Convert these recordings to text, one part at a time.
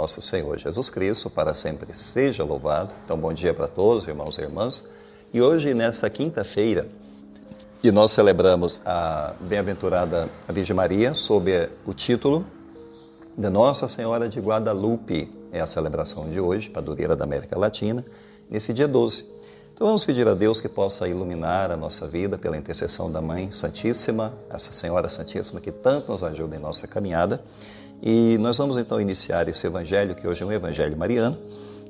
nosso Senhor Jesus Cristo, para sempre seja louvado. Então, bom dia para todos, irmãos e irmãs. E hoje, nesta quinta-feira, que nós celebramos a bem-aventurada Virgem Maria, sob o título de Nossa Senhora de Guadalupe. É a celebração de hoje, padroeira da América Latina, nesse dia 12. Então vamos pedir a Deus que possa iluminar a nossa vida pela intercessão da Mãe Santíssima, essa Senhora Santíssima que tanto nos ajuda em nossa caminhada. E nós vamos então iniciar esse evangelho, que hoje é um evangelho mariano,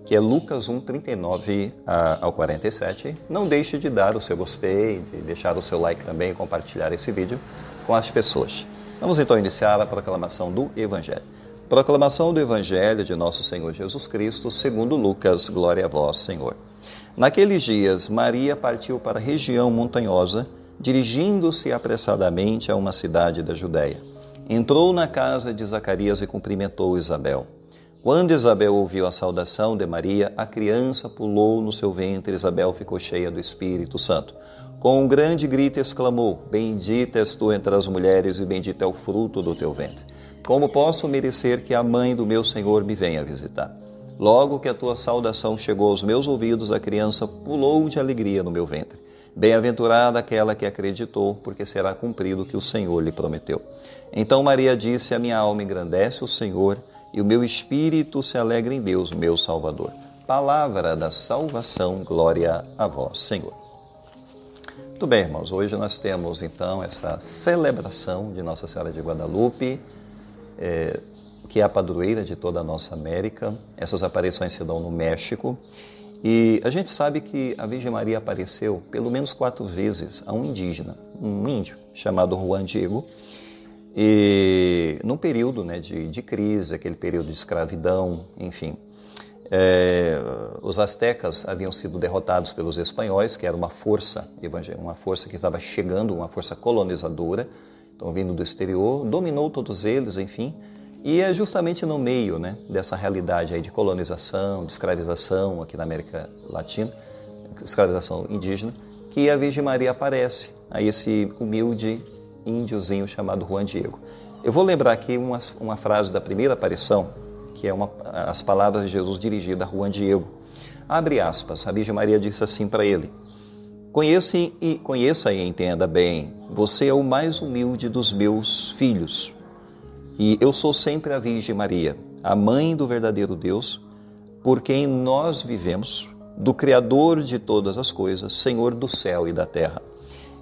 que é Lucas 1, 39 ao 47. Não deixe de dar o seu gostei, de deixar o seu like também e compartilhar esse vídeo com as pessoas. Vamos então iniciar a proclamação do evangelho. Proclamação do evangelho de nosso Senhor Jesus Cristo, segundo Lucas. Glória a vós, Senhor. Naqueles dias, Maria partiu para a região montanhosa, dirigindo-se apressadamente a uma cidade da Judéia. Entrou na casa de Zacarias e cumprimentou Isabel. Quando Isabel ouviu a saudação de Maria, a criança pulou no seu ventre. Isabel ficou cheia do Espírito Santo. Com um grande grito exclamou: Bendita és tu entre as mulheres e bendito é o fruto do teu ventre. Como posso merecer que a mãe do meu Senhor me venha visitar? Logo que a tua saudação chegou aos meus ouvidos, a criança pulou de alegria no meu ventre. Bem-aventurada aquela que acreditou, porque será cumprido o que o Senhor lhe prometeu. Então Maria disse: A minha alma engrandece o Senhor, e o meu espírito se alegra em Deus, meu Salvador. Palavra da salvação, glória a vós, Senhor. Muito bem, irmãos, hoje nós temos então essa celebração de Nossa Senhora de Guadalupe, que é a padroeira de toda a nossa América. Essas aparições se dão no México. E a gente sabe que a Virgem Maria apareceu pelo menos 4 vezes a um indígena, um índio, chamado Juan Diego, e num período de crise, aquele período de escravidão, enfim. Os astecas haviam sido derrotados pelos espanhóis, que era uma força que estava chegando, uma força colonizadora, então vindo do exterior, dominou todos eles, enfim. E é justamente no meio dessa realidade aí de colonização, de escravização aqui na América Latina, escravização indígena, que a Virgem Maria aparece a esse humilde índiozinho chamado Juan Diego. Eu vou lembrar aqui uma frase da primeira aparição, que é as palavras de Jesus dirigidas a Juan Diego. Abre aspas, a Virgem Maria disse assim para ele: Conheça e entenda bem, você é o mais humilde dos meus filhos. E eu sou sempre a Virgem Maria, a mãe do verdadeiro Deus, por quem nós vivemos, do Criador de todas as coisas, Senhor do céu e da terra.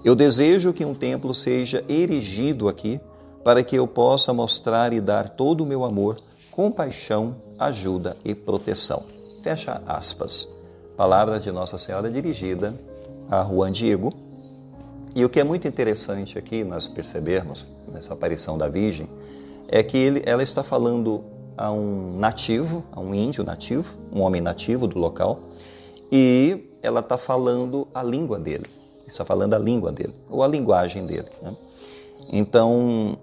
Eu desejo que um templo seja erigido aqui, para que eu possa mostrar e dar todo o meu amor, compaixão, ajuda e proteção. Fecha aspas. Palavra de Nossa Senhora dirigida a Juan Diego. E o que é muito interessante aqui nós percebermos, nessa aparição da Virgem, é que ela está falando a um nativo, a um índio nativo, um homem nativo do local, e ela está falando a língua dele, ou a linguagem dele. Então,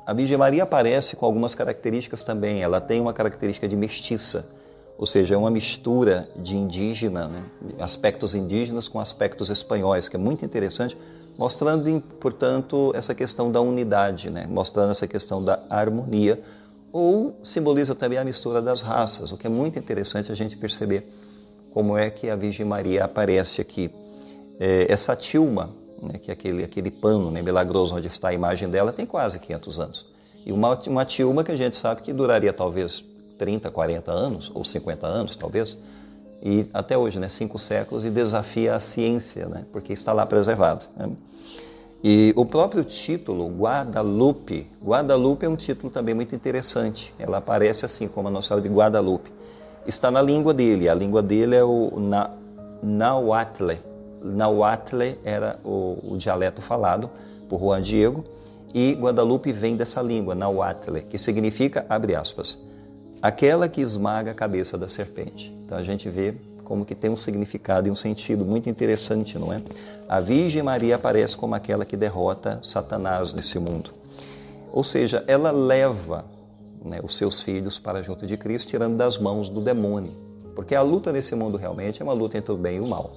a Virgem Maria aparece com algumas características também. Ela tem uma característica de mestiça, ou seja, é uma mistura de indígena, aspectos indígenas com aspectos espanhóis, que é muito interessante, mostrando, portanto, essa questão da unidade, mostrando essa questão da harmonia, ou simboliza também a mistura das raças, o que é muito interessante a gente perceber como é que a Virgem Maria aparece aqui. Essa tilma, que é aquele pano milagroso onde está a imagem dela, tem quase 500 anos. E uma tilma que a gente sabe que duraria talvez 30, 40 anos, ou 50 anos talvez, e até hoje, 5 séculos, e desafia a ciência, porque está lá preservado. E o próprio título, Guadalupe é um título também muito interessante. Ela aparece assim, como a Nossa Senhora de Guadalupe. Está na língua dele, a língua dele é o Nahuatl. Nahuatl era o dialeto falado por Juan Diego, e Guadalupe vem dessa língua, Nahuatl, que significa, abre aspas, aquela que esmaga a cabeça da serpente. Então a gente vê como que tem um significado e um sentido muito interessante, não é? A Virgem Maria aparece como aquela que derrota Satanás nesse mundo. Ou seja, ela leva os seus filhos para junto de Cristo, tirando das mãos do demônio. Porque a luta nesse mundo realmente é uma luta entre o bem e o mal.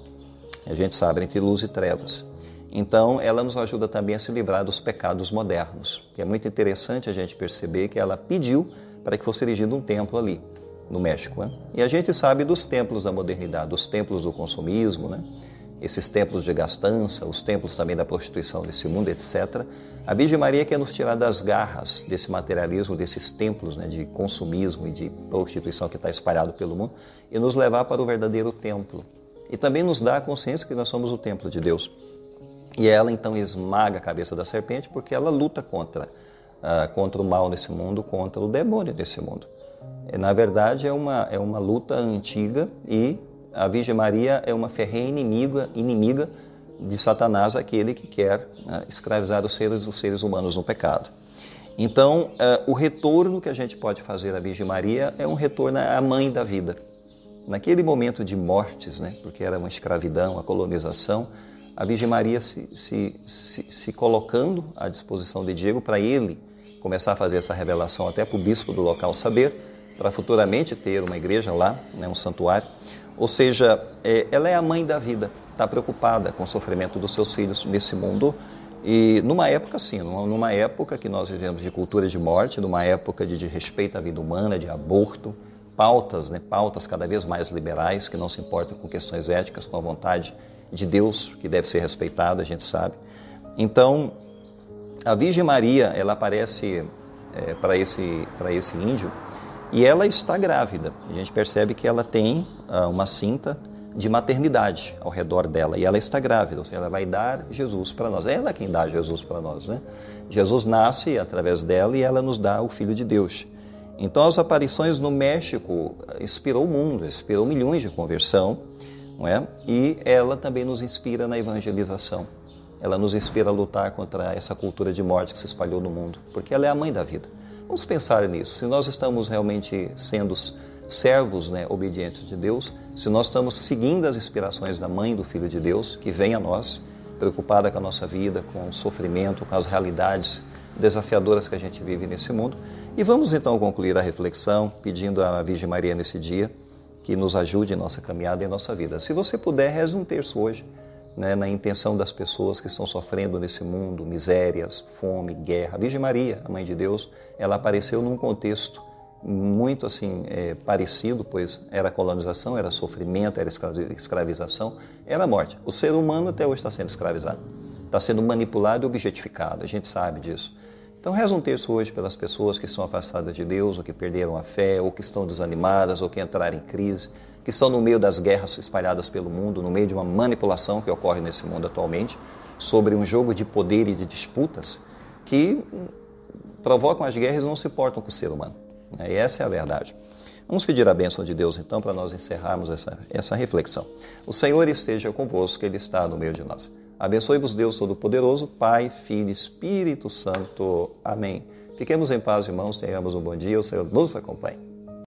A gente sabe, entre luz e trevas. Então, ela nos ajuda também a se livrar dos pecados modernos. E é muito interessante a gente perceber que ela pediu para que fosse erigido um templo ali no México. Né? E a gente sabe dos templos da modernidade, dos templos do consumismo, né? Esses templos de gastança, os templos também da prostituição desse mundo, etc. A Virgem Maria quer nos tirar das garras desse materialismo, desses templos, né, de consumismo e de prostituição que está espalhado pelo mundo e nos levar para o verdadeiro templo. E também nos dá a consciência que nós somos o templo de Deus. E ela então esmaga a cabeça da serpente porque ela luta contra o mal nesse mundo, contra o demônio desse mundo. Na verdade, é uma luta antiga e a Virgem Maria é uma ferrenha inimiga de Satanás, aquele que quer escravizar os seres humanos no pecado. Então, o retorno que a gente pode fazer à Virgem Maria é um retorno à mãe da vida. Naquele momento de mortes, né, porque era uma escravidão, a colonização, a Virgem Maria se colocando à disposição de Diego para ele começar a fazer essa revelação até para o bispo do local saber, para futuramente ter uma igreja lá, né, um santuário. Ou seja, ela é a mãe da vida, está preocupada com o sofrimento dos seus filhos nesse mundo. E numa época, sim, numa época que nós vivemos de cultura de morte, numa época de respeito à vida humana, de aborto, pautas cada vez mais liberais, que não se importam com questões éticas, com a vontade de Deus, que deve ser respeitada, a gente sabe. Então, a Virgem Maria, ela aparece para esse índio, e ela está grávida. A gente percebe que ela tem uma cinta de maternidade ao redor dela. E ela está grávida, ou seja, ela vai dar Jesus para nós. Ela é quem dá Jesus para nós, né? Jesus nasce através dela e ela nos dá o Filho de Deus. Então, as aparições no México inspirou o mundo, inspirou milhões de conversão, não é? E ela também nos inspira na evangelização. Ela nos inspira a lutar contra essa cultura de morte que se espalhou no mundo, porque ela é a mãe da vida. Vamos pensar nisso. Se nós estamos realmente sendo servos, né, obedientes de Deus, se nós estamos seguindo as inspirações da mãe do Filho de Deus, que vem a nós, preocupada com a nossa vida, com o sofrimento, com as realidades desafiadoras que a gente vive nesse mundo. E vamos então concluir a reflexão pedindo à Virgem Maria nesse dia que nos ajude em nossa caminhada e em nossa vida. Se você puder, reze um terço hoje, né, na intenção das pessoas que estão sofrendo nesse mundo, misérias, fome, guerra. A Virgem Maria, a Mãe de Deus, ela apareceu num contexto muito assim parecido, pois era colonização, era sofrimento, era escravização, era morte. O ser humano até hoje está sendo escravizado, está sendo manipulado e objetificado, a gente sabe disso. Então reza um terço hoje pelas pessoas que estão afastadas de Deus, ou que perderam a fé, ou que estão desanimadas, ou que entraram em crise, que estão no meio das guerras espalhadas pelo mundo, no meio de uma manipulação que ocorre nesse mundo atualmente, sobre um jogo de poder e de disputas que provocam as guerras e não se importam com o ser humano. E essa é a verdade. Vamos pedir a bênção de Deus, então, para nós encerrarmos essa reflexão. O Senhor esteja convosco, Ele está no meio de nós. Abençoe-vos Deus Todo-Poderoso, Pai, Filho e Espírito Santo. Amém. Fiquemos em paz, irmãos, tenhamos um bom dia, o Senhor nos acompanhe.